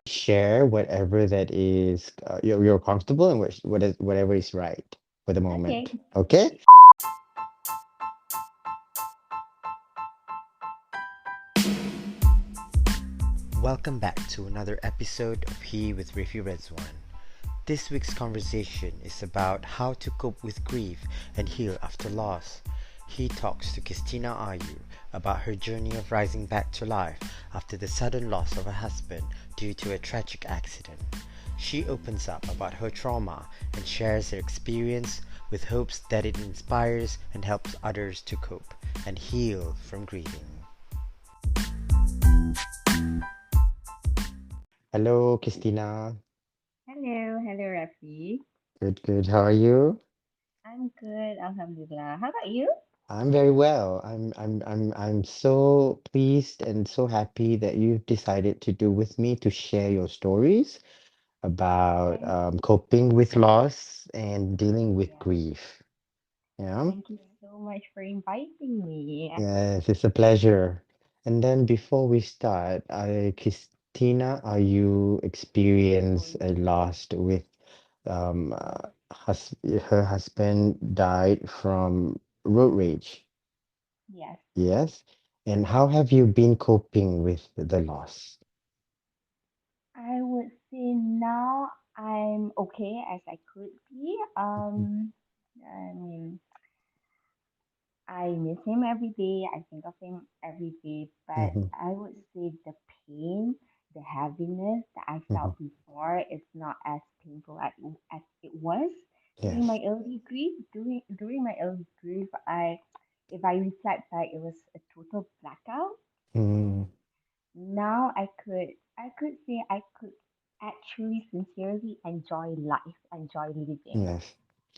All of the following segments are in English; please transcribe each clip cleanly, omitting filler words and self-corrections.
share whatever that is you're comfortable and whatever is right for the moment. Okay. Okay? Welcome back to another episode of He with Riffy Redzwan. This week's conversation is about how to cope with grief and heal after loss. He talks to Qistina Ayu about her journey of rising back to life after the sudden loss of a husband due to a tragic accident. She opens up about her trauma and shares her experience with hopes that it inspires and helps others to cope and heal from grieving. Hello, Christina. Hello, Rafi. Good, good. How are you? I'm good, Alhamdulillah. How about you? I'm very well. I'm so pleased and so happy that you've decided to do with me to share your stories about Thank coping with loss and dealing with yeah. grief. Yeah. Thank you so much for inviting me. Yes, it's a pleasure. And then before we start, Christina, are you experience a loss with hus her husband died from road rage? Yes. Yes. And how have you been coping with the loss? I would say now I'm okay as I could be. I mean, I miss him every day. I think of him every day, but Mm-hmm, I would say the pain, the heaviness that I hmm. felt before is not as painful as it was during Yes. my early grief. During my early grief, if I reflect back, it was a total blackout. Mm, Now I could say I could actually sincerely enjoy life, enjoy living, yes.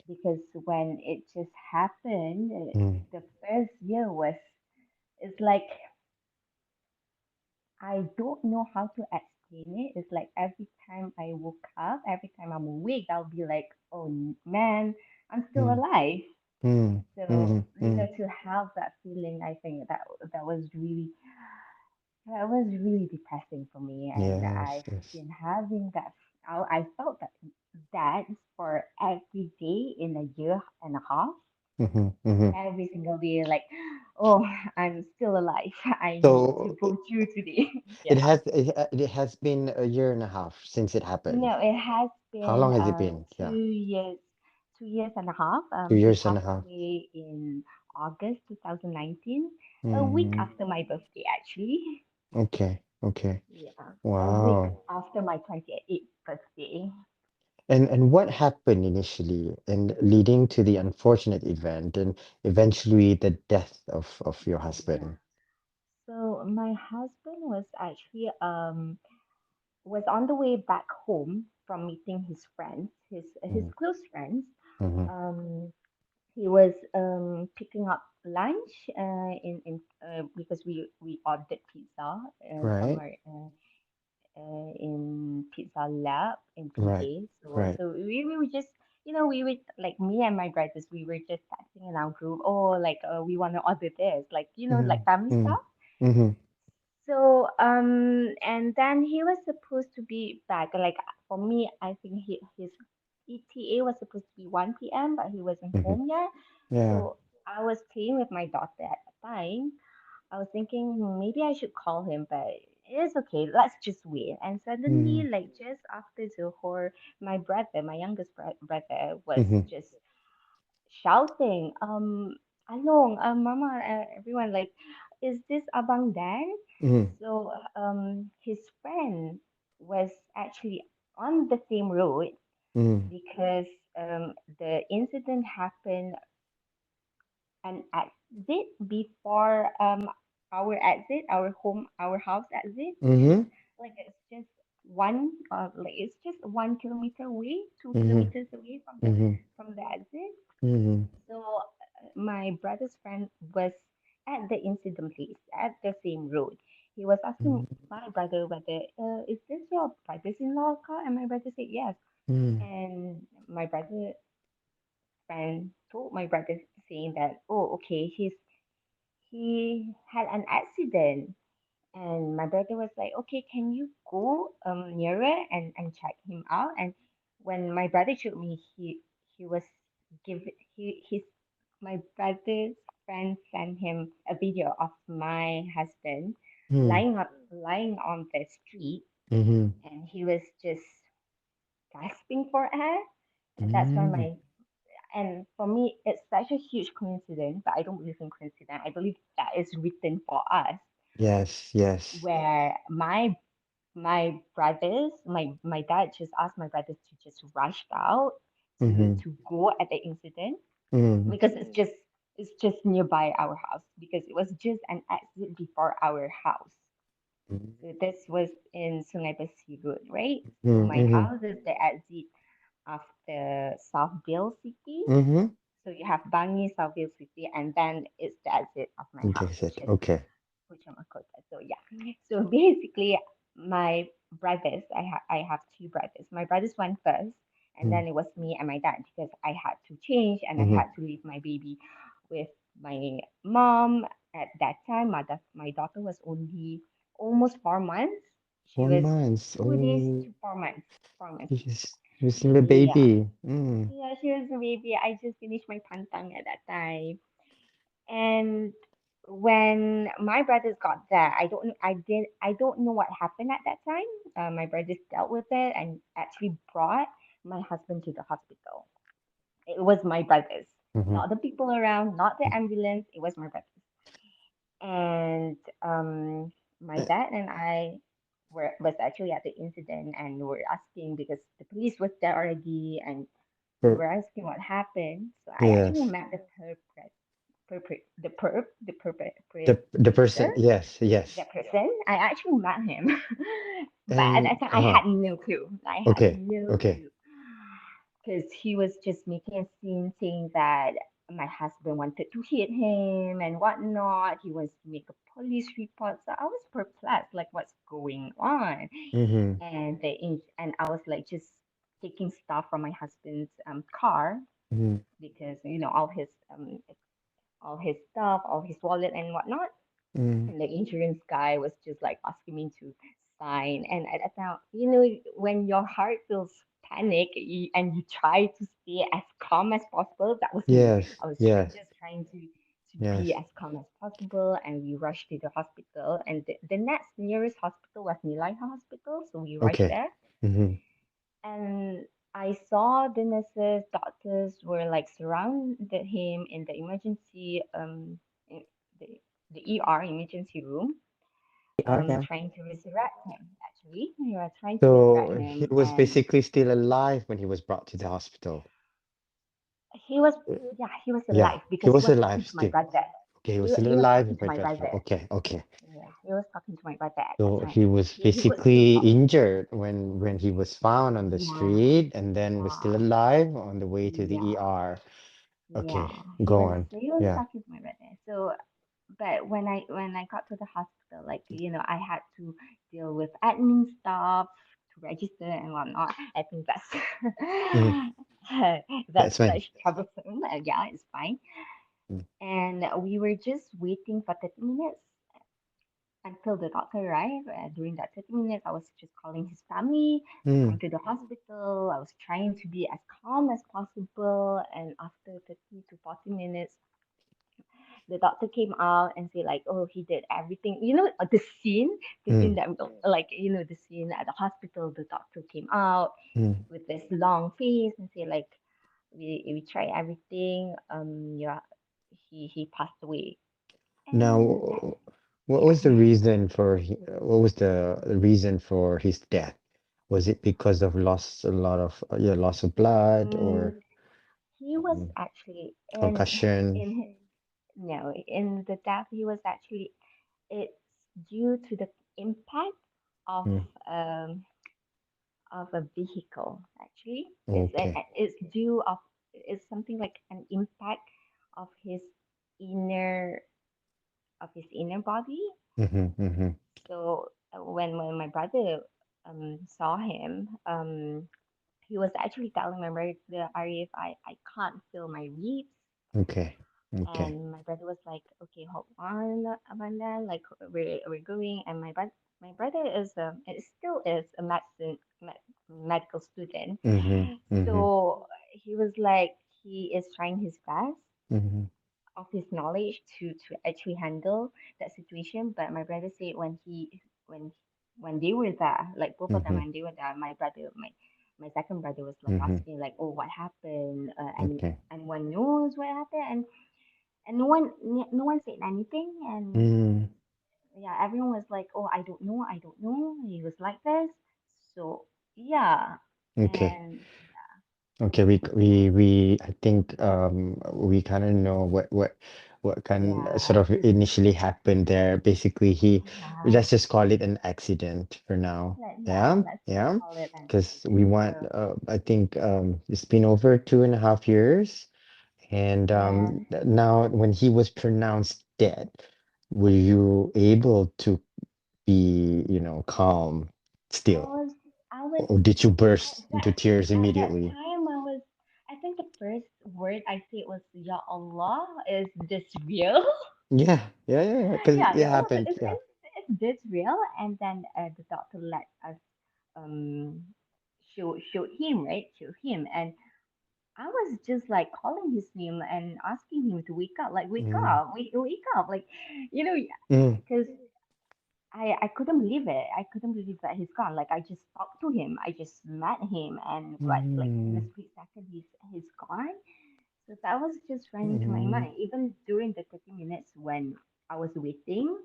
because when it just happened, Mm, the first year was, it's like I don't know how to explain it. It's like every time I woke up, every time I'm awake, I'll be like, oh man, I'm still mm, alive. mm, So, mm, mm. to have that feeling, I think that was really, that was really depressing for me. And Yes, I've yes. been having that, I felt that for every day in a year and a half. Mm-hmm, mm-hmm. Every single day, like, oh, I'm still alive. I need to So go through today. it Yeah. has it has been a year and a half since it happened. No, it has How been long has it been? two Yeah, years, 2 years and a half. two He years and a passed half. away in August 2019, a week Mm, after my birthday, actually. okay, okay. Yeah, a week Wow. after my 28th birthday. And what happened initially and leading to the unfortunate event and eventually the death of your Yeah. husband? So my husband was actually was on the way back home from meeting his friends, his Mm-hmm, close friends. mm-hmm. Um, he was picking up lunch because we ordered pizza Right, somewhere in Pizza Lab in right, PJ. So right. we were just, we were like, me and my brothers, we were just texting in our group. Oh, like we want to order this, like Mm-hmm, like family mm-hmm, stuff. mm-hmm, So and then he was supposed to be back. Like for me, I think his ETA was supposed to be 1 p.m., but he wasn't mm-hmm. home yet. Yeah. So I was playing with my daughter at the time. I was thinking maybe I should call him, but it's okay. Let's just wait. And Mm-hmm, suddenly, like just after Zohor, my brother, my youngest brother, was mm-hmm, just shouting, Along, Mama, everyone, like, is this Abang Dan? mm-hmm, So his friend was actually on the same road mm-hmm, because the incident happened an exit before our exit, our home, our house exit. mm-hmm, Like it's just one, it's just 1 kilometer away, two mm-hmm, kilometers away mm-hmm, from the exit. mm-hmm, So my brother's friend was at the incident place at the same road. He was asking my brother whether, is this your brother's-in-law car? And my brother said yes. mm-hmm, And my brother friend told my brother saying that, oh, okay, he had an accident And my brother was like, okay, can you go nearer and check him out? And when my brother showed me, he was give he his my brother's friend sent him a video of my husband Mm. lying on the street, Mm-hmm. and he was just gasping for air. And that's when Mm. my and for me, it's such a huge coincidence, but I don't believe in coincidence. I believe that is written for us, Yes, yes. where my brothers, my dad just asked my brothers to just rush out Mm-hmm. to go at the incident Mm. because it's just nearby our house because it was just an exit before our house. So this was in Sungai Besi Road, right? So my Mm-hmm. house is the exit of the South Bill City. Mm-hmm. So you have Bangi, South Bill City, and then it's the exit of my house, That's which it. is Okay. Puchamakota. So yeah. So basically, my brothers, I have two brothers. My brothers went first, and then it was me and my dad because I had to change and I Mm-hmm. had to leave my baby with my mom at that time. My daughter was only almost 4 months. She One was month. 2 days Oh, to 4 months. 4 months. she's still a Yeah. baby. Mm. Yeah, she was a baby. I just finished my pantang at that time. And when my brothers got there, I don't know what happened at that time. My brothers dealt with it and actually brought my husband to the hospital. It was my brothers, Mm-hmm. not the people around, not the ambulance. It was my brothers. And my dad and I was actually at the incident and were asking because the police was there already, and we Per- were asking what happened. So I actually yes. met the The perpetrator, person. Yes. Yes. that person. I actually met him, but at And that time I had no clue. I had okay. no Okay. clue because he was just making a scene saying that my husband wanted to hit him and whatnot. He wants to make a police report. So I was perplexed, like what's going on? Mm-hmm. And I was like just taking stuff from my husband's car Mm-hmm. because all his stuff, all his wallet and whatnot. Mm. And the insurance guy was just like asking me to sign. And at that time, when your heart feels panic and you try to stay as calm as possible, that was me. Yes. I was Yes. just trying to be Yes. as calm as possible. And we rushed to the hospital. And the next nearest hospital was Nilai Hospital. So we rushed Okay. there. Mm-hmm. And I saw the nurses, doctors were like surrounded him in the in the ER emergency room, Yeah. trying to resurrect him. Actually, they were trying to resurrect So he him, was and basically still alive when he was brought to the hospital. he was, Uh, yeah, he was Yeah, alive he because he was was alive talking to my still. brother. Okay, he was still He was alive talking in to my Venezuela. brother. Okay, okay. Yeah, he was talking to my brother at that So time. he was He was still basically talking. injured when he was found on the Yeah, street and then was still yeah, alive on the way to the yeah. ER. Yeah, Okay, go on. he was Yeah. talking to my brother. So, but when I got to the hospital, like I had to deal with admin stuff to register and whatnot. I think Mm, that's that's fine. such troublesome. Yeah, it's fine. Mm, And we were just waiting for 30 minutes until the doctor arrived. During that 30 minutes, I was just calling his family to come mm, to the hospital. I was trying to be as calm as possible. And after 30 to 40 minutes, the doctor came out and say like, oh, he did everything. The scene mm, that like the scene at the hospital. The doctor came out mm. with this long face and say like, we tried everything. Yeah, he passed away. Now, And what yeah. was the reason for what was the reason for his death? Was it because of loss a lot of loss of blood Mm, or he was um, actually concussion? in no, in the death he was actually, it's due to the impact of Mm, um a vehicle. Actually, okay. it's something like an impact of his inner inner body. Mm-hmm, mm-hmm. So when my brother saw him, he was actually telling my brother, Arif, I can't feel my ribs. Okay. Okay. And my brother was like, "Okay, hold on, Amanda. Like we're going." And my brother is it still is a medical student, Mm-hmm. Mm-hmm. so he was like he is trying his best Mm-hmm. of his knowledge to actually handle that situation. But my brother said when when they were there, like both of them Mm-hmm. when they were there, my second brother was like Mm-hmm. asking like, "Oh, what happened?" And Okay. anyone knows what happened, and no one said anything, and Mm. yeah, everyone was like, "Oh, I don't know." He was like this, so yeah, Okay. and Okay, we I think we kind of know what kind sort yeah, of just initially happened there. Basically, yeah, let's just call it an accident for now. yeah, Yeah, let's just yeah, call it an because we accident. want So I think it's been over 2.5 years, and yeah, now when he was pronounced dead, were you able to be, calm I still, was I was or did you at burst that into tears at that immediately? time I was. I think the first word I said was "Ya Allah." Is this real? Yeah, yeah, yeah, yeah. Because Yeah, it Ya Allah. happened. Yeah. Is this real? And then the doctor let us um showed him, right? Showed him, and I was just like calling his name and asking him to wake up, like Mm, wake up, like you know, mm, because I couldn't believe it. I couldn't believe that he's gone. Like I just talked to him, I just met him, and what like in a mm, split second he's gone. So that was just running to my mm, mind. Even during the 30 minutes when I was waiting,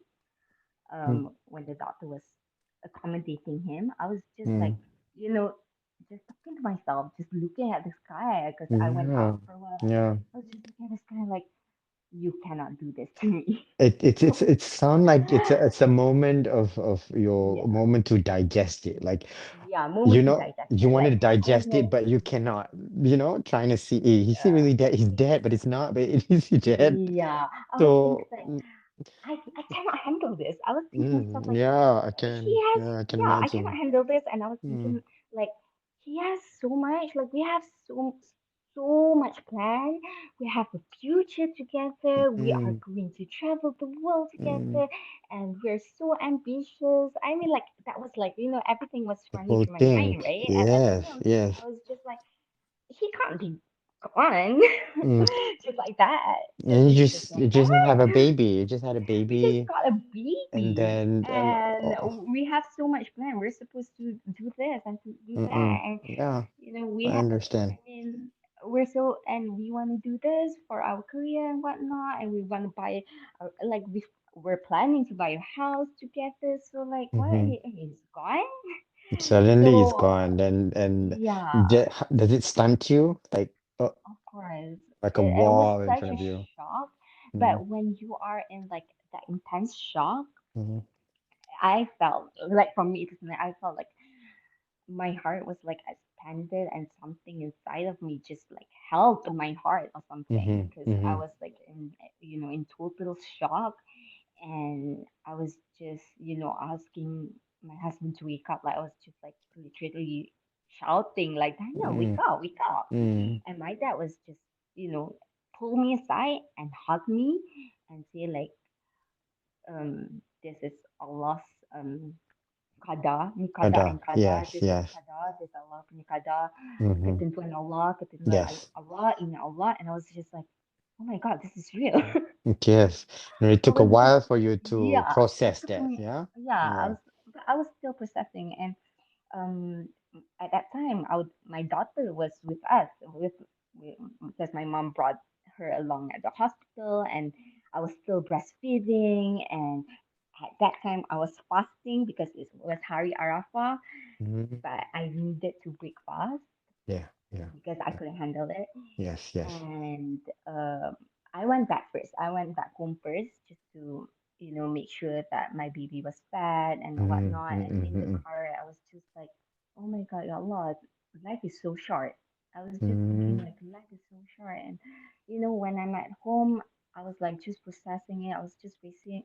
mm, when the doctor was accommodating him, I was just like, mm. you know, just talking to myself, just looking at the sky because I went Yeah, out for a while. yeah. I was just looking at the sky like, you cannot do this to me. It sound like it's a moment of your Yeah, moment to digest it. Like, yeah, moment to digest you it. wanted Like, to I digest it, know, but you cannot, trying to see, is he really dead? He's dead, but it's not, but it is he dead. yeah, I was thinking So, like, I cannot handle this. I was thinking to myself like, yeah, he has, I can yeah, I cannot imagine. handle this. And I was Mm, thinking like, he has so much, like we have so much plan. We have a future together. We are mm, going to travel the world mm. together, and we're so ambitious. I mean, like that was like everything was The running whole through my thing. mind, right? At that Yes, time, yes. I was just like, he can't be gone Mm. just like that. And Just you like just that. have a baby. You just had a We just baby, got a and baby, then and oh, we have so much plan. We're supposed to do this and to do that, mm-mm. and Yeah, we I have. understand. I mean, we're so and we want to do this for our career and whatnot, and we want to buy, like we're planning to buy a house together. So like, what Hmm. he's gone. Suddenly it's So gone. And yeah, does it stunt you of course, like a it was wall in such front a of you? shock. Mm-hmm. But when you are in like that intense shock, Mm-hmm. I felt like for me personally, I felt like my heart was like expanded and something inside of me just like held my heart or something because I Mm-hmm. was like in total shock, and I was just asking my husband to wake up. Like I was just like literally shouting like, Daniel, Mm-hmm. wake up. Mm-hmm. And my dad was just you know pull me aside and hug me and say like, this is Allah's Kada. and qada. Yes, This is yes. qada, this is Allah punya qada, Mm-hmm. ketentuan Allah, ketentuan Yes. Allah, inna Allah. And I was just like, oh my God, this is real. Yes. And it I took a was just, while for you to yeah, it process took that. me, Yeah. yeah, Yeah. I was still processing. And um, at that time, my daughter was with us, because my mom brought her along at the hospital, and I was still breastfeeding. And at that time, I was fasting because it was Hari Arafah, Mm-hmm. but I needed to break fast Yeah. Yeah. because I Yeah. couldn't handle it. Yes. Yes. And I went back first. I went back home first just to, make sure that my baby was fed and whatnot. And in the Mm-hmm. car, I was just like, oh my God, ya Allah, life is so short. I was just thinking Mm-hmm. like life is so short. And when I'm at home, I was like just processing it. I was just facing,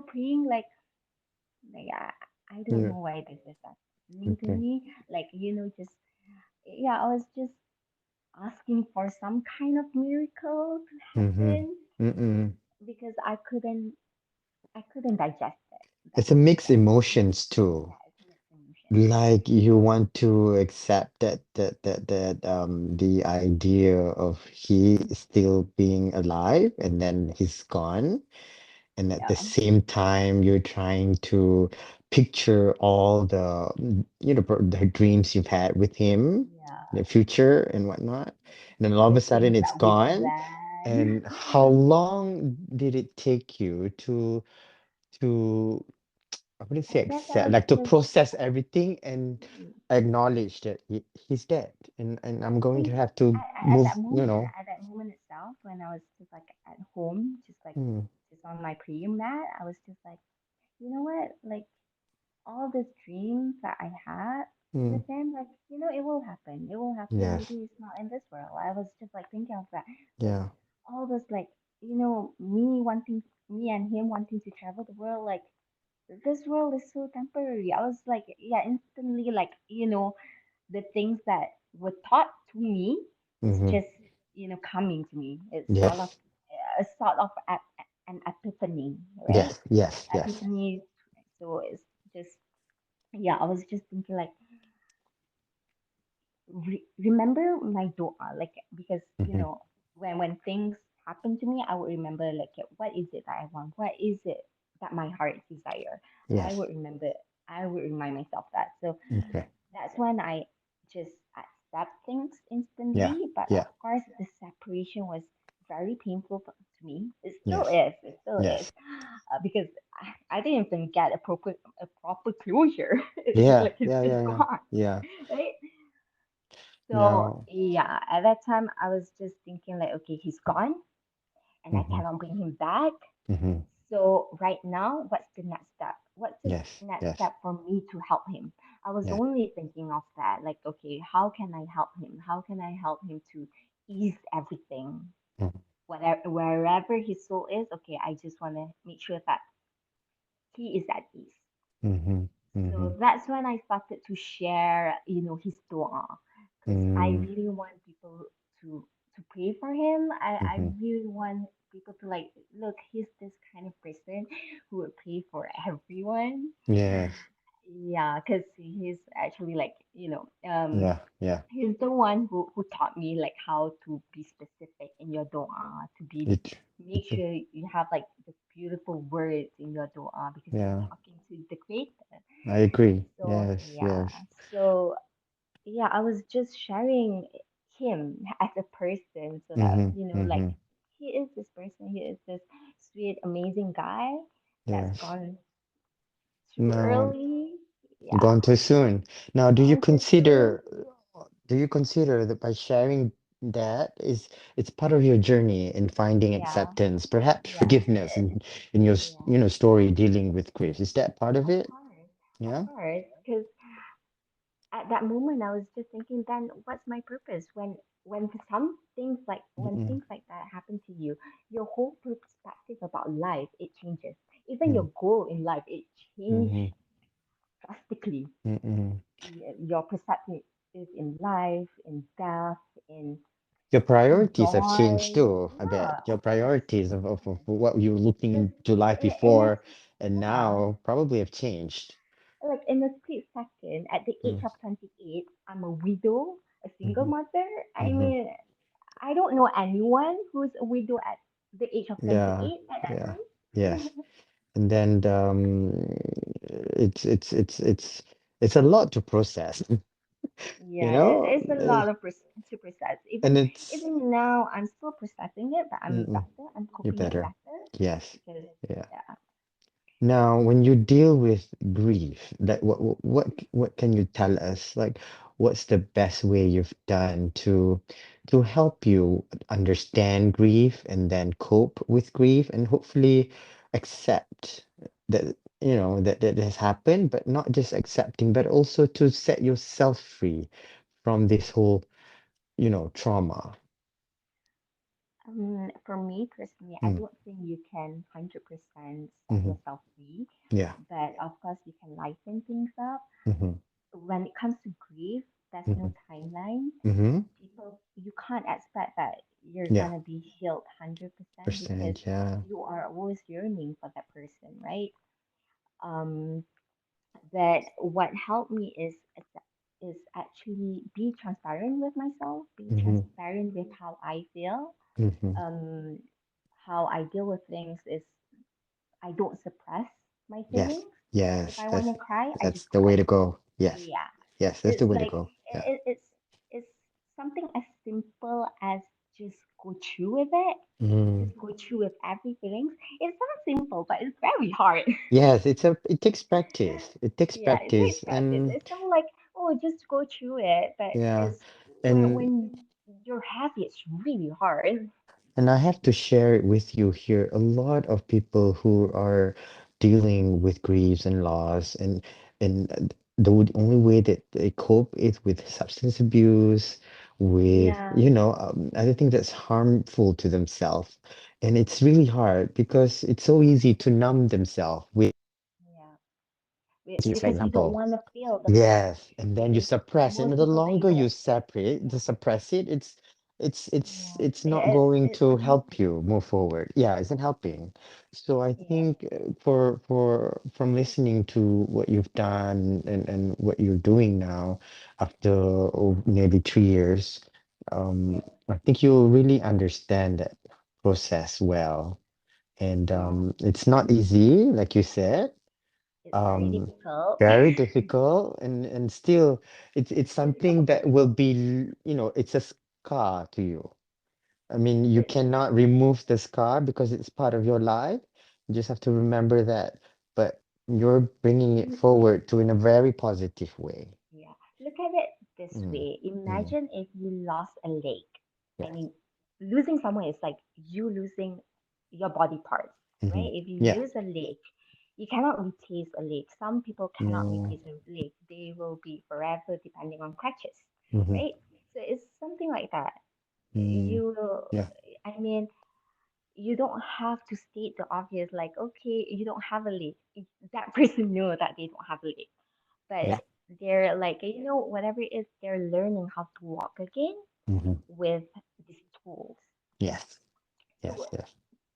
praying like I don't Yeah. know why this is happening to Okay. me. Like, just yeah, I was just asking for some kind of miracle to Mm-hmm. happen Mm-mm. because I couldn't digest it. It's a mixed That's emotions too. yeah, it's mixed emotions. Like you want to accept the idea of he still being alive and then he's gone. And at the Yeah, same time, you're trying to picture all the, the dreams you've had with him, yeah. the future and whatnot. And then all of The a sudden things it's that we gone. plan. And how long did it take you to I wouldn't say I guess I accept, was like to just process everything and acknowledge that he's dead, and I'm I going to think have to move, at that moment itself, when I was just like at home, Mm, just on my prayer mat, I was just like, you know what, like all these dreams that I had mm, with him, like it will happen. It will happen. yes, Maybe it's not in this world. I was just like thinking of that, like yeah, all this, like me and him wanting to travel the world, like this world is so temporary. I was like, yeah, instantly, like the things that were taught to me is mm-hmm, just coming to me. It's sort of yes, an epiphany, right? yes, yes, yes, Epiphany. So it's just, yeah, I was just thinking like, remember my dua, like, because mm-hmm, when things happen to me, I would remember, like, what is it that I want, what is it that my heart desire. I yes, would remember, I would remind myself that. So okay, that's when I just accept things yeah, instantly. But of yeah, course, the separation was very painful to me. It still yes, is. It still is, yes, because I didn't even get a proper closure. It's yeah, like it's yeah, just yeah, yeah, gone, yeah. right? So Now, yeah, at that time I was just thinking like, okay, he's gone, and I mm-hmm, cannot bring him back. mm-hmm, So right now, what's the next step? What's the yes, next yes, step for me to help him? I was yeah, only thinking of that, like, okay, how can I help him? How can I help him to ease everything? mm-hmm, Whatever, wherever his soul is, okay, I just want to make sure that he is at ease. mm-hmm, mm-hmm, So that's when I started to share, his dua, because I mm, really want people to pray for him. I mm-hmm, really want people to, like, look, he's this kind of person who would pray for everyone. yes, Yeah, because he's actually, like, yeah, yeah, he's the one who taught me, like, how to be specific in your dua, to be it, make sure you have, like, the beautiful words in your dua, because you're yeah, talking to the creator. I agree, So yes, yeah, yes. so yeah, I was just sharing him as a person, so that Mm-hmm. like, Mm-hmm. he is this person, he is this sweet, amazing guy that's Yes. gone too No, early. Yeah, gone too soon. Now, gone too soon. do you consider that by sharing that is it's part of your journey in finding Yeah, acceptance, perhaps yes, forgiveness in your yeah. story dealing with grief? Is that part of Of it? course, of Yeah. course, because at that moment I was just thinking, then what's my purpose when Mm-mm. things like that happen to you? Your whole perspective about life, it changes. Even Mm, your goal in life, it changed mm-hmm. drastically. Mm-mm. Your perspective in life, in death, in Your in priorities have changed joy. too, I bet. Yeah, Your of course. priorities of what you were looking Because into life in a before and yeah, now probably have changed. like in a split second, at the age Mm, of 28, I'm a widow, a single mm-hmm. mother. I Mm-hmm. mean, I don't know anyone who's a widow at the age of Yeah, 28 at that yeah, time. yes. And then it's a lot to process, you Yeah, know? it's a lot of to process. And Even it's even now, I'm still processing it, but I'm mm-mm, better. I'm you're coping it better. better Yes. because Yeah. yeah. Now, when you deal with grief, like what can you tell us? Like, what's the best way you've done to help you understand grief and then cope with grief and hopefully accept that that has happened, but not just accepting, but also to set yourself free from this whole, trauma. For me personally, I Mm, don't think you can 100% set hmm. yourself free, Yeah. but of course you can lighten things up. Hmm. When it comes to grief, there's Hmm. no timeline. Hmm. So you can't expect that you're Yeah. gonna be healed 100% because Percent. Yeah. you are always yearning for that person, right? Um, but what helped me is actually be transparent with myself, be Mm-hmm. transparent with how I feel. Mm-hmm. Um, how I deal with things is I don't suppress my Yes. feelings. If Yes. I want to cry, I That's just the way cry. to go. Yes. Yeah, Yes. That's the it's way to like go. Yeah. it's something as simple as just go through with it. Mm. Just go through with every feelings. It sounds simple, but it's very hard. Yes. It takes practice. It takes Yeah, it takes practice, practice. and It's not like, oh, just go through it, but yeah, it's and when you're happy, it's really hard. I have to share it with you here. A lot of people who are dealing with griefs and loss, and the only way that they cope is with substance abuse, with, Yeah, you know, other things that's harmful to themselves. And it's really hard because it's so easy to numb themselves with, yeah. for Because you don't example. want to feel the pain. Yes, and then you Because suppress it, and most the people think longer that, you separate, yeah, the suppress it, yeah, it's not going it's to not help helping. you move forward. Yeah, it's not helping. So I Yeah, think for from listening to what you've done and what you're doing now after nearly 3 years, I think you'll really understand that process well. And yeah. it's not easy, like you said. It's very um difficult. very difficult, and still it's something that will be, you know, it's a scar to you. I mean, you It's cannot remove the scar because it's part of your life. You just have to remember that, but you're bringing it forward to in a very positive way. Yeah, look at it this Mm, way. mm, Imagine if you lost a leg. I yes. mean, losing someone is like you losing your body parts, Hmm. right? If you Yeah. lose a leg, you cannot replace a leg. Some people cannot No. replace a leg. They will be forever depending on crutches, Hmm. right? So it's something like that. Mm, You will, yeah. I mean, you don't have to state the obvious, like, okay, you don't have a leg. That person know that they don't have a leg, but Yeah. they're like, whatever it is, they're learning how to walk again Hmm. with these tools. Yes. So Yes. Yes.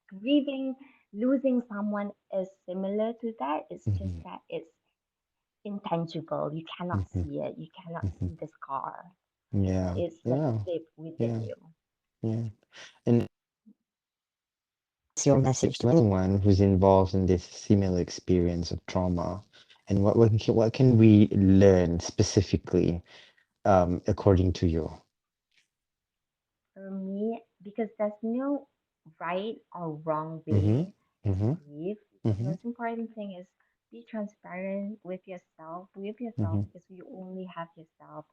grieving, losing someone is similar to that. It's just Hmm. that it's intangible. You cannot Hmm. see it. You cannot Hmm. see the scar, but Yeah. it's like Yeah. deep within Yeah. you. Yeah. And what's your message to anyone who's involved in this similar experience of trauma? And what can we learn specifically, according to you? For me, because there's no right or wrong Mm-hmm. way to Mm-hmm. grieve, the Mm-hmm. most important thing is be transparent with yourself Mm-hmm. because you only have yourself.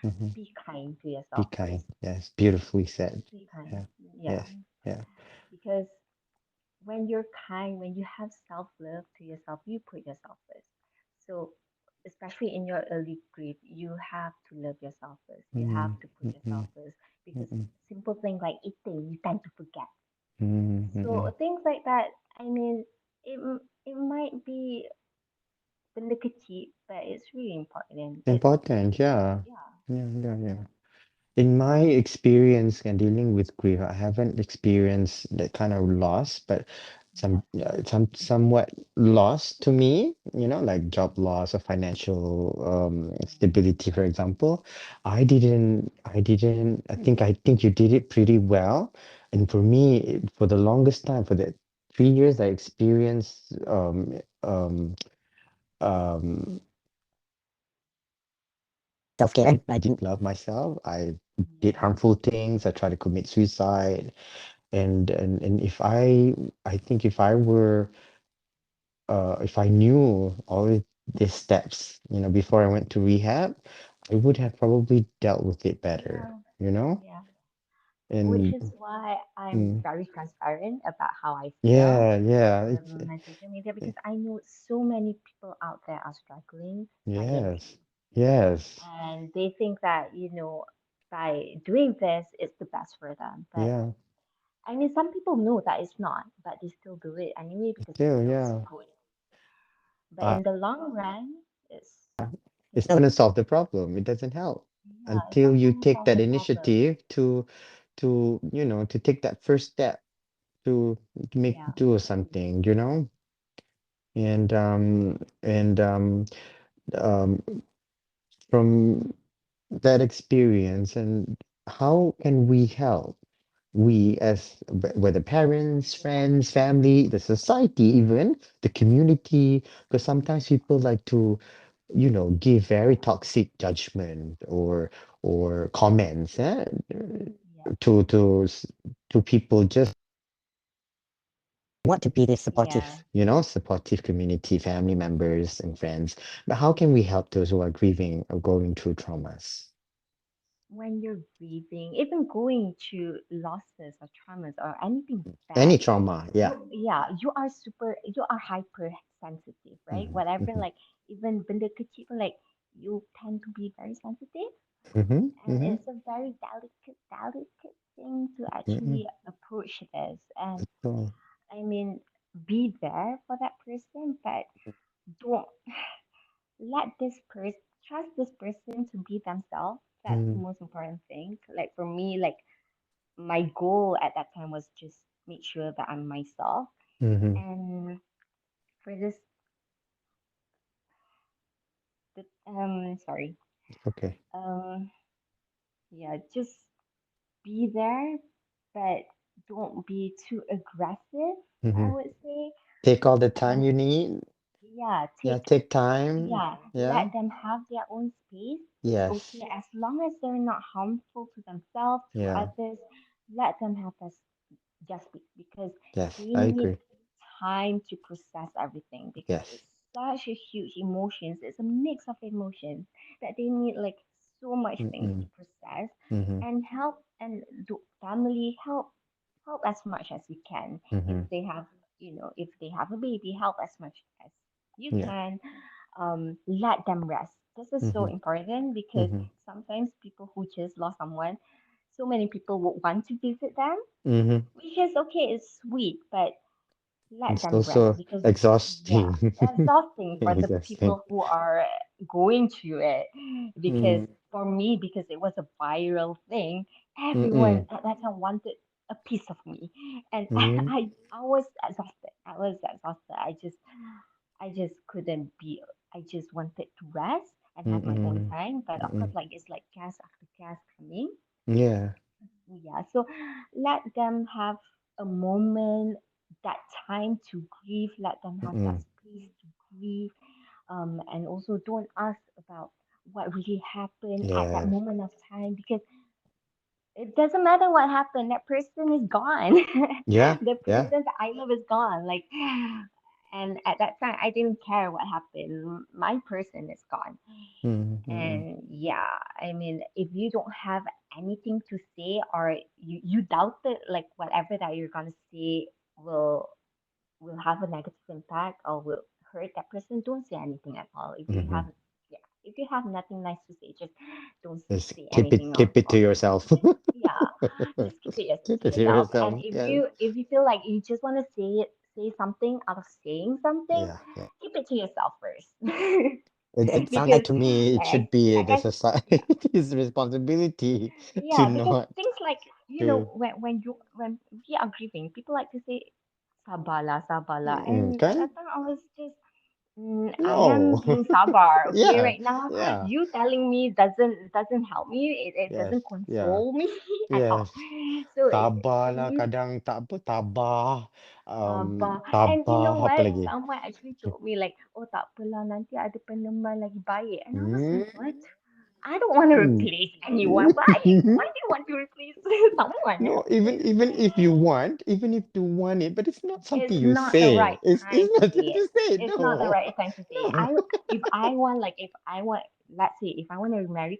Mm-hmm. Be kind to Be yourself kind. first. Yes. Beautifully said. Be kind. Yeah. Yeah. Yes. Yeah. Because when you're kind, when you have self love to yourself, you put yourself first. So, especially in your early grief, you have to love yourself first. You have to put Mm-hmm. yourself first because Mm-hmm. simple things like eating, you tend to forget. Mm-hmm. So, things like that, I mean, it might be benda kecil, but it's really important. It's, Important. Yeah. yeah, Yeah. Yeah. Yeah. yeah, In my experience and dealing with grief, I haven't experienced that kind of loss, but yeah, somewhat loss to me, you know, like job loss or financial stability, for example. I think you did it pretty well. And for me, for the longest time, for the 3 years, I experienced um self-care. I didn't love myself. I did yeah, harmful things. I tried to commit suicide. And I think if I knew all of these steps, you know, before I went to rehab, I would have probably dealt with it better, yeah, you know? yeah. Which And is why I'm mm, very transparent about how I feel yeah, yeah, it's on my social media because I know so many people out there are struggling yes, silently. yes, And they think that, by doing this, it's the best for them. But yeah, I mean, some people know that it's not, but they still do it anyway because it still, feels yeah. good. But Uh, in the long run, it's, it's yeah, not gonna solve the problem. It doesn't help. Yeah, until you something take solve that the problem. initiative to take that first step to make Yeah, do true. something, and from that experience, and how can we help, we as whether parents, friends, family, the society, even the community, because sometimes people like to give very toxic judgment or comments, Yeah, to people just want to be this yeah. supportive community, family members and friends. But how can we help those who are grieving or going through traumas? When you're grieving, even going through losses or traumas or anything bad, Any trauma, yeah. you are hyper sensitive, right? Mm-hmm, Whatever, mm-hmm, like even benda kecil pun, like you tend to be very sensitive, mm-hmm, and mm-hmm, it's a very delicate thing to mm-hmm. actually approach this. And So, I mean, be there for that person, but don't let this person trust this person to be themselves. That's the mm, most important thing. Like for me, like my goal at that time was just make sure that I'm myself. mm-hmm, And for this, sorry, okay. um, yeah, just be there, but don't be too aggressive. I Mm-hmm. would say, Take all the time um, you need. yeah, Yeah, take take time. yeah, Yeah. let them have their own space. It's Yes. okay as long as they're not harmful to themselves, to Yeah. others. Let them have this just because Yes, they I need agree. time to process everything because Yes. it's such a huge emotions. It's a mix of emotions that they need like so much things Mm-mm. to process Mm-hmm. and help and do family help as much as you can. If Mm-hmm. they have if they have a baby, help as much as you Yeah. can. Let them rest. This is so Mm-hmm. important because Mm-hmm. sometimes people who just lost someone, so many people would want to visit them, Mm-hmm. which is okay, it's sweet, but let It's them rest also because yeah, exhausting. exhausting for the Exhausting. people who are going through it. Because Mm. for me, because it was a viral thing, everyone Mm-mm. at that time wanted a piece of me, and Mm-hmm. I was exhausted. I was exhausted. I just couldn't be. I just wanted to rest and have my own Mm-mm. time. But of course, Mm-mm. like it's like gas after gas coming. Yeah. Yeah, so let them have a moment, that time to grieve, let them have that Mm-mm. space to grieve, and also don't ask about what really happened at that Yeah. moment of time because it doesn't matter what happened, that person is gone. Yeah. The Yeah. person that I love is gone. Like, and at that time, I didn't care what happened. My person is gone. Mm-hmm. And yeah, I mean, if you don't have anything to say or you doubt it, like whatever that you're gonna say will will have a negative impact or will hurt that person, don't say anything at all. If you Mm-hmm. have yeah, if you have nothing nice to say, just don't Just say keep it anything else keep it to positive. yourself. Just yeah, just keep it Keep to it to yourself. And yourself. Yes. if you feel like you just want to say something out of saying something, Yeah. Yeah. keep it to yourself first. It sounds like Because to me it should be like the I yeah society's responsibility to yeah, because not things like to when we are grieving, people like to say sabarlah, sabarlah, and at kan? that time I was just I am No. being sabar, okay, Yeah. right now. Yeah. You telling me doesn't help me. It Yes. doesn't Yeah. console me at all. Yes. So Tabah lah you kadang tak apa tabah. sabar. And you know Tabah apa what? lagi? Someone actually told me like, oh tak apalah, nanti ada peneman lagi baik. And I was Hmm. like, what? I don't want to replace anyone. Why do you want to replace someone? No, even if you want, even if you want it, but it's not something It's you not the say. right It's time to not say something it. you say. It's not the No. right time to say it. No. If I want, let's say if I want to remarry,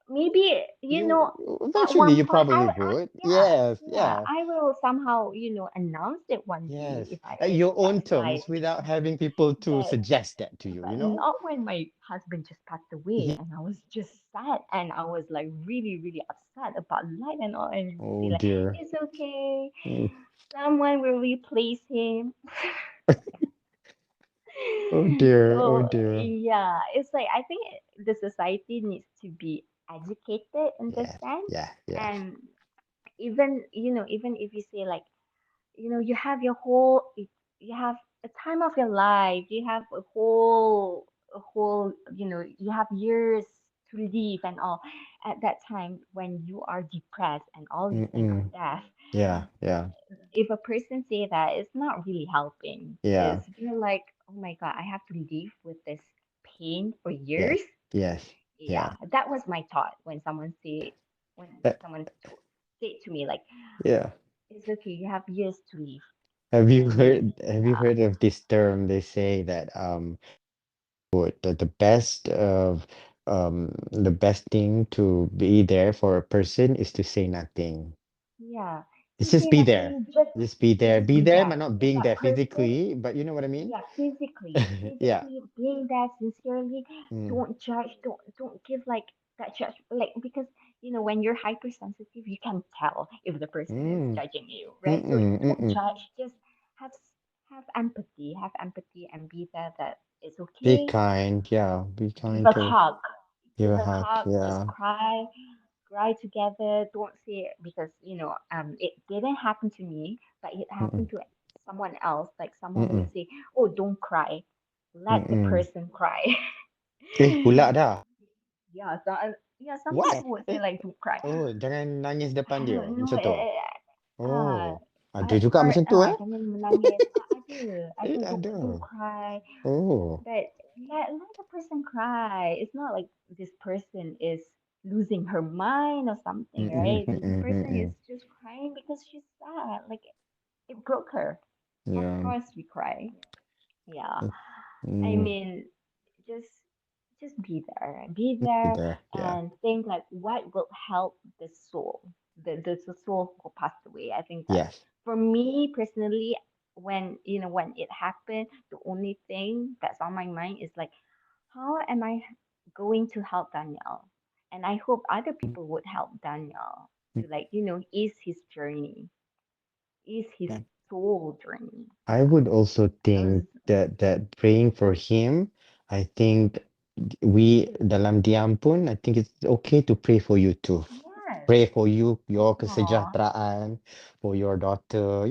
maybe You at eventually one you point probably would. yeah, Yes, yeah, yeah. I will somehow announce it one day Yes. if I At if your own that's my terms without having people to but suggest that to you, but you know? not when my husband just passed away Ye- and I was just sad and I was like really upset about life and all and say Oh like dear. it's okay, Mm. someone will replace him. Oh dear. Oh So dear. yeah, it's like I think the society needs to be educated in this Yeah. sense. Yeah. Yeah. And even, even if you say like, you have your whole, you have a time of your life, you have a whole, you have years to live and all. At that time when you are depressed and all you think of Mm-mm. death, Yeah. Yeah. if a person say that, it's not really helping. Yeah. It's you're like, oh my god, I have to live with this pain for Yes. years. Yes. Yeah, Yeah. that was my thought when Uh, someone said to me like, yeah. it's okay, you have years to live. And Have you yeah, heard of this term? They say that the best of the best thing to be there for a person is to say nothing. yeah, It's just just say be there. nothing, just Just be there. just Be be there, there. but not If being that there person, physically, but you know what I mean? yeah, physically, Yeah. being there sincerely, Mm. don't judge, don't give like that judge, like, because when you're hypersensitive, you can tell if the person is Mm. judging you, right? So Mm-mm. don't Mm-mm. judge, just have have empathy, and be there, that it's Be okay. kind. Yeah. Be Give kind a to hug, give give a a hug. hug, just Yeah. cry together. Don't say it, because it didn't happen to me, but it Mm-mm. happened to someone else. Like someone would Mm-mm. say, "Oh, don't cry, let the Mm-mm. person cry." Pula dah. Yeah, so some What? people would say like, "Don't cry." Oh, jangan nangis depan dia. No, Macam tu. Oh, ada juga or macam tu eh? jangan menangis. Ada, don't Ada. cry. Oh. But let the person cry. It's not like this person is losing her mind or something, Mm-mm, right? The mm-mm, person is mm-mm. just crying because she's sad. Like it broke her. Of Yeah. course we cry. Yeah. I Mm, mean, just be there. Be be there there. Yeah. and think like what will help the soul. The soul who passed away. I think that's, Yes. for me personally, when it happened, the only thing that's on my mind is like, how am I going to help Daniel? And I hope other people would help Daniel to, like, ease his journey, ease his Yeah. soul journey. I Yeah. would also I was, think that praying for him, I think we dalam diam pun, I think it's okay to pray for you too. yes. Pray for you, your Aw, kesejahteraan, for your daughter,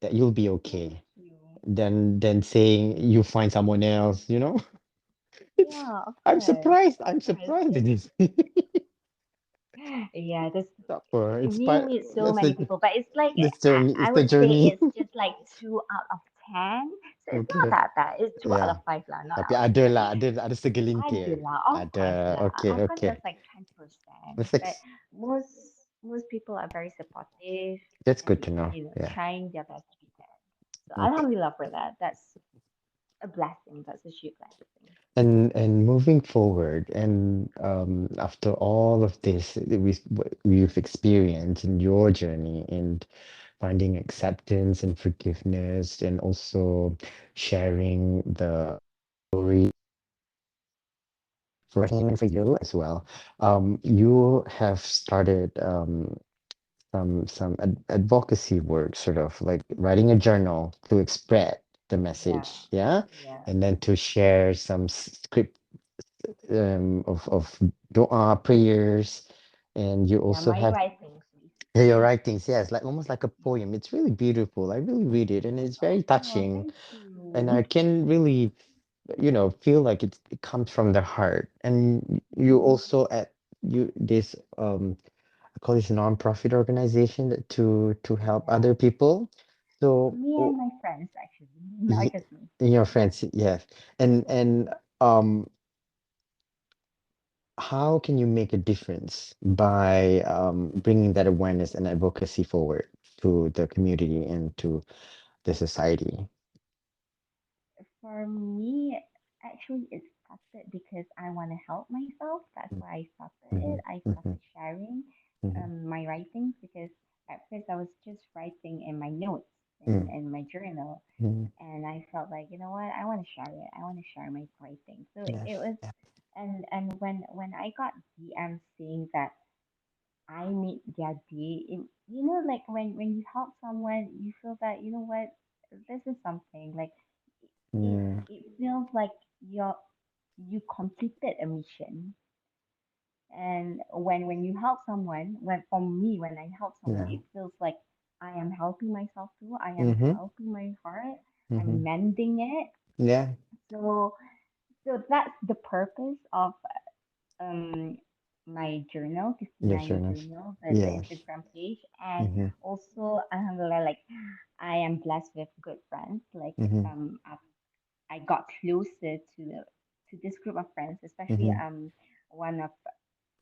that you'll be thank okay. you. Then saying you find someone else, It's Yeah, of I'm course. surprised. Of I'm course. surprised it is. Yeah, this Not for it's we part meet so that's many the people, but it's like, this journey. It's I the would say journey. it's just like 2 out of 10. So it's not Okay. that bad. It's two out of Yeah. five lah, not Tapi out of ada 10. lah, ada Ada segelintir. lah, Ada. Okay, of course, okay. there's like 20%, That's but most most people are very supportive that's good and, to know. Yeah. trying their best to be there. So Okay. Alhamdulillah for that. That's a blessing. That's a huge blessing. And moving forward, and after all of this that we've experienced in your journey and finding acceptance and forgiveness, and also sharing the story for him and for you as well. You have started some advocacy work, sort of like writing a journal to express the Yeah, message, yeah, yeah. and then to share some script of dua prayers, and you Yeah, also my have writings your basically. writings, yes, like almost like a poem. It's really beautiful. I really read it, and it's very Oh, touching, thank and I you. can really feel like it comes from the heart. And you Mm. also at you this I call this non-profit organization to help Yeah. other people. So Me and my friends, actually, not y- just me. your Yeah. friends, yes. And um how can you make a difference by bringing that awareness and advocacy forward to the community and to the society? For me, actually, it started because I want to help myself. That's why I started Mm-hmm, it. I mm-hmm, started sharing mm-hmm, my writings, because at first I was just writing in my notes mm-hmm, in my journal, mm-hmm. and I felt like, you know what, I want to share it. I want to share my writing. So Yes. it was, and when I got DMs saying that I made their day, like when you help someone, you feel that, you know what, this is something like, it Mm, it feels like you completed a mission. And when you help someone, when for me, when I help someone, Yeah. it feels like I am helping myself too. I am Mm-hmm. helping my heart. Mm-hmm. I'm mending it. Yeah. So so that's the purpose of um my journal, Qistina Yes, Ayu Jonas. journal, the Yes. Instagram page, and Mm-hmm. also alhamdulillah, like I am blessed with good friends. Like Mm-hmm. I got closer to this group of friends, especially Mm-hmm. one of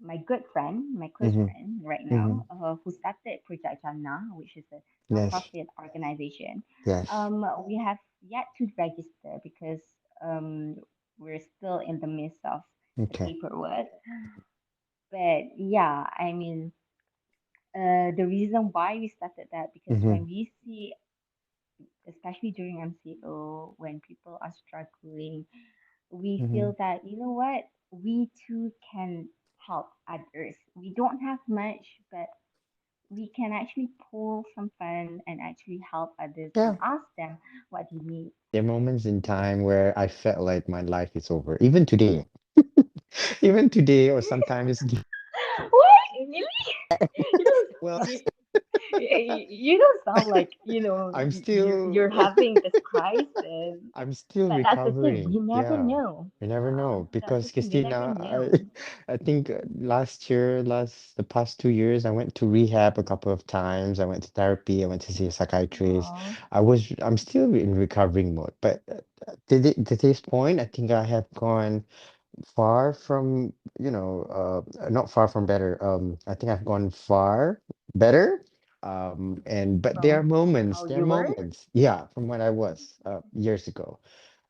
my good friend, my close Mm-hmm. friend right Mm-hmm. now, who started Project Jannah, which is a Yes. non-profit organization. Yes. We have yet to register because um, we're still in the midst of the Okay. paperwork. But yeah, I mean, the reason why we started that because Mm-hmm. when we see, especially during MCO, when people are struggling, we Mm-hmm. feel that, you know what, we too can help others. We don't have much, but we can actually pull some fun and actually help others and Yeah. ask them what they need. There are moments in time where I felt like my life is over. Even today. Even today, or sometimes, What? Really? You well, don't. You don't sound like I'm you're still having this crisis. I'm still But that's the thing. recovering. You never Yeah. know. You never know That's the because thing. You never Christina, know. I think the past 2 years, I went to rehab a couple of times. I went to therapy. I went to see a psychiatrist. Oh, I'm still in recovering mode, but to this point, I think I have gone far from, not far from better. I think I've gone far better. But from how there are you were? moments, yeah, from what I was years ago.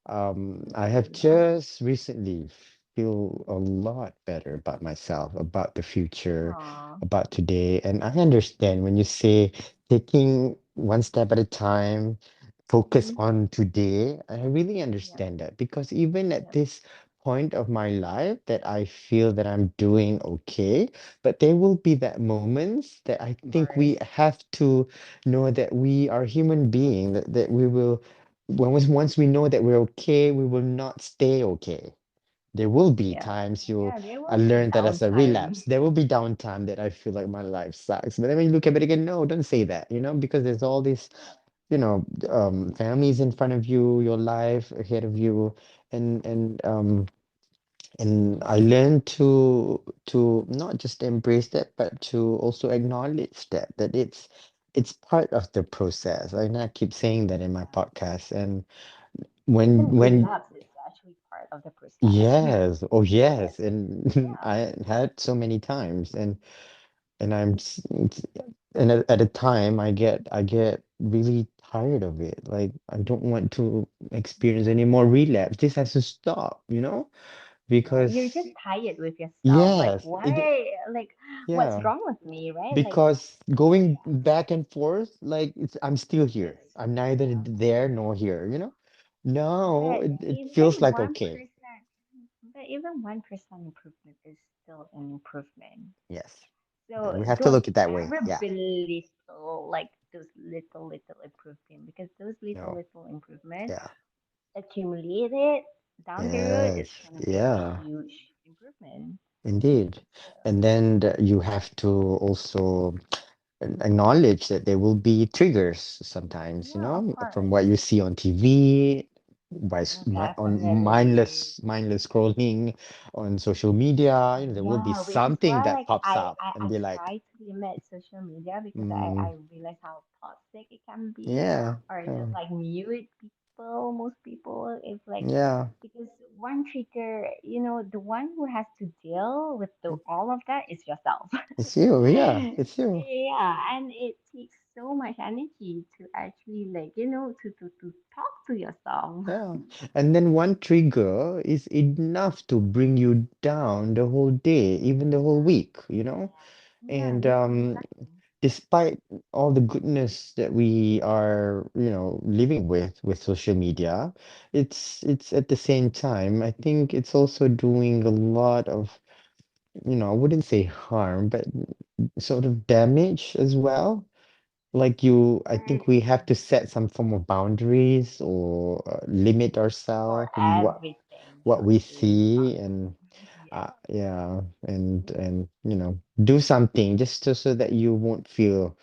I have Yeah. just recently feel a lot better about myself, about the future, Aw. about today. And I understand when you say taking one step at a time, focus Mm-hmm. on today. I really Yep. understand that because even at Yep. this point of my life that I feel that I'm doing okay, but there will be that moments that I Of think course. we have to know that we are human being, that we will once we know that we're okay, we will not stay okay. There will be Yeah. times Yeah. There I will be learned that as a downtime. relapse. There will be downtime that I feel like my life sucks. But then when you look at it again, no, don't say that, because there's all these, families in front of you, your life ahead of you, and I learned to not just embrace that, but to also acknowledge that it's part of the process. And I keep saying that in my Yeah. podcast. And Even when relapse is actually part of the process. yes, oh Yes. yes, and Yeah. I had so many times, and at a time I get really tired of it. Like I don't want to experience any more relapse. This has to stop, Yeah. You're because just tired with yourself. Like, yes, why? Like, what's yeah, wrong with me, right? Like, because going back and forth, like I'm still yes. here. I'm neither Yeah. there nor here. Now But it feels even like one okay. percent, but even 1% improvement is still an improvement. Yes. Yeah, So we have to don't look at that way. ever Yeah. belittle like those little improvement because those No. little improvement Yeah. accumulated down the road Yes. is gonna be a Yeah. huge improvement. Indeed. So And then you have to also acknowledge that there will be triggers sometimes, yeah, of from course. what you see on TV, on Definitely. mindless scrolling on social media, there will be Yeah, which is something why that like pops I, up I and I be like, try to limit social media because mm, I realize how toxic it can be, yeah, or yeah, just like mute people. Most people it's like yeah, because one trigger, the one who has to deal with all of that is yourself. it's you, yeah, it's you. Yeah, and it takes so much energy to actually like to talk to yourself. Yeah. And then one trigger is enough to bring you down the whole day, even the whole week. Yeah, And yeah, exactly. despite all the goodness that we are, living with social media, it's at the same time, I think it's also doing a lot of, I wouldn't say harm, but sort of damage as well. I think we have to set some form of boundaries or limit For ourselves in what everything what we nowadays. see and Yes. Yeah, and do something just so that you won't feel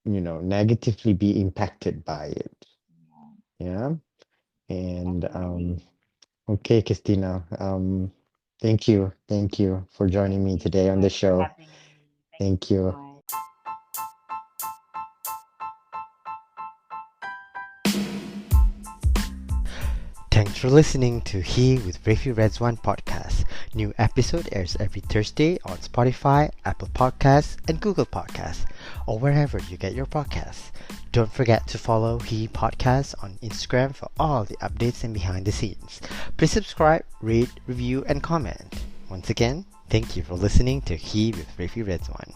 negatively be impacted by it. Yeah. Yeah. And Definitely. okay, Christina. Thank you for joining Thank me you today so on the much for show. having me. Thank you Thank so you. much. Thanks for listening to He with Rafi Reds One podcast. New episode airs every Thursday on Spotify, Apple Podcasts, and Google Podcasts, or wherever you get your podcasts. Don't forget to follow He Podcast on Instagram for all the updates and behind the scenes. Please subscribe, rate, review, and comment. Once again, thank you for listening to He with Rafi Reds One.